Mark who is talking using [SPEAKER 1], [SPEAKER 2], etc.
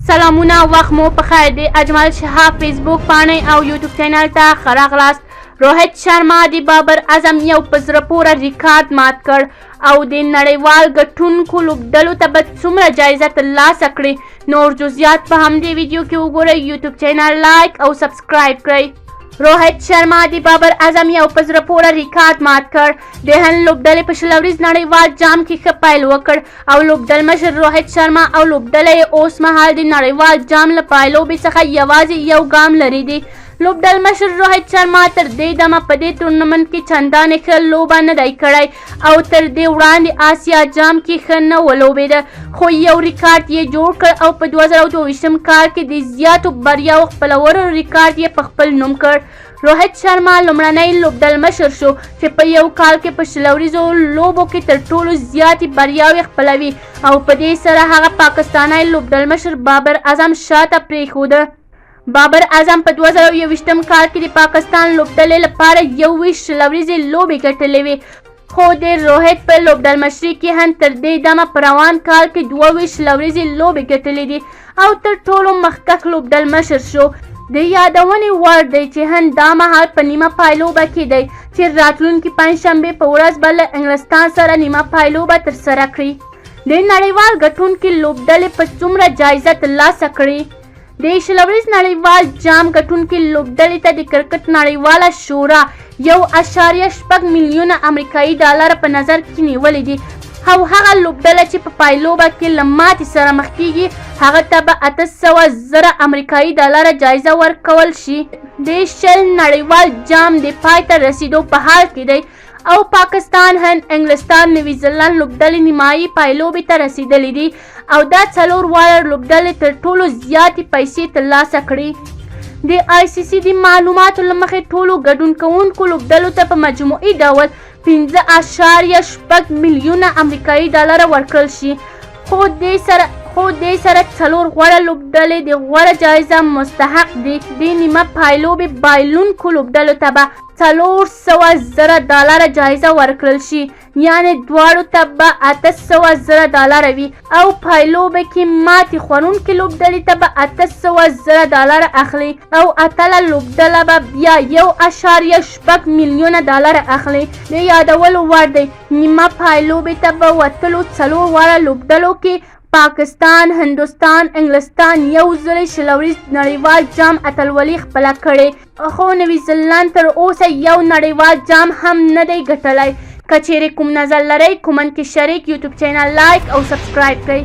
[SPEAKER 1] سلامونه وخت مو په خیر دی. اجمل شهاب فیسبوک پاڼې او یوټیوب چینل ته ښه راغلاست. روهت شرما د بابر اعظم یو په زړه پوره ریکارډ مات کړ او د نړیوال ګټونکو لوبډلو ته به څومره جایزه ترلاسه کړي. نور جزئیات په همدې ویډیو کې وګورئ. یوټیوب چینل لایک او سبسکرایب کړئ. روهت شرما د بابر اعظم یو په زړه پوره ریکارډ مات کړ. د هند لوبډلې په شلوریز نړیوال جام کې ښه پیل وکړ او لوبډل مشر روهت شرما او لوبډله یې اوس مهال د نړیوال جام له پایلوبې څخه یوازې یو ګام لرې دي. لوبډل مشر روهت شرما تر دې دمه په دې تورنمنټ کې چندانې ښه لوبه نه دی کړی او تر دې وړاندې آسیا جام کې ښه نه ولوبېده، خو یو ریکارډ یې جوړ کړ او په 2024 کال کې د زیاتو بریاو خپلولو ریکارډ یې په خپل نوم کړ. روهت شرما لومړنی لوبډل مشر شو چې په یو کال کې په شلوریزو لوبو کې تر ټولو زیاتې بریاوې خپلوي او په دې سره هغه پاکستانی لوبډل مشر بابر اعظم شاته پرېښوده. بابر اعظم په 2021 کال کې د پاکستان لوبډلې لپاره 21 شلوریزې لوبې ګټلې وې، خو د روهت په لوبډل مشرۍ کې هم تر دې دمه په روان کال کې 22 شلوریزې لوبې ګټلې دي او تر ټولو مخکښ لوبډل مشر شو. د یادونې وړ دی چې هند دا مهال په نیمه پایلوبه کې دی چې راتلونکي پنجشنبې په ورځ به له انګلستان سره نیمه پایلوبه ترسره کړي. د نړیوال ګټونکي لوبډلې په څومره جایزه ترلاسه کړي؟ د شلوریز نړیوال جام ګټونکي لوبډلې ته د کرکټ نړیواله شورا 1.6 میلیونه امریکایي ډالر په نظر کې نیولي دي او هغه لوبډله چې په پایلوبه کې له ماتې سره مخ کیږي هغه ته به 800,000 امریکایي ډالر جایزه ورکول شي. د شل نړیوال جام د پای ته رسیدو په حال کې دی او پاکستان، هند، انګلستان، نیوزیلند لوبډلې نیمایي پایلوبې ته رسیدلې دي او دا څلور واړه لوبډلې تر ټولو زیاتې پیسې ترلاسه کړي. د آی سی سی د معلوماتو له مخې ټولو ګډون کوونکو لوبډلو ته په مجموعي ډول 15.6 میلیونه امریکایي ډالر ورکړل شي، خو دې سره څلور غوره لوبډلې د غوره جایزه مستحق دي. د نیمه پایلوبې بایلونکو لوبډلو ته به 400,000 ډالر جایزه ورکړل شي، یعنې دواړو ته به 800,000 ډالر وي او پایلوبې کې ماتې خوړونکې لوبډلې ته به 800,000 ډالر اخلي او اتله لوبډله به بیا 1.6 میلیونه ډالر اخلي. د یادولو وړ دی نیمه پایلوبې ته به وتلو څلور واړه لوبډلو کې پاکستان، هندوستان، انګلستان یو ځل شلوریز نړیوال جام اتلولي خپله کړې، خو نیوزیلند تر اوسه یو نړیوال جام هم نه دی ګټلی. که چیرې کوم نظر لرئ کومنټ کې شریک، یوټیوب چینل لایک او سبسکرایب کړئ.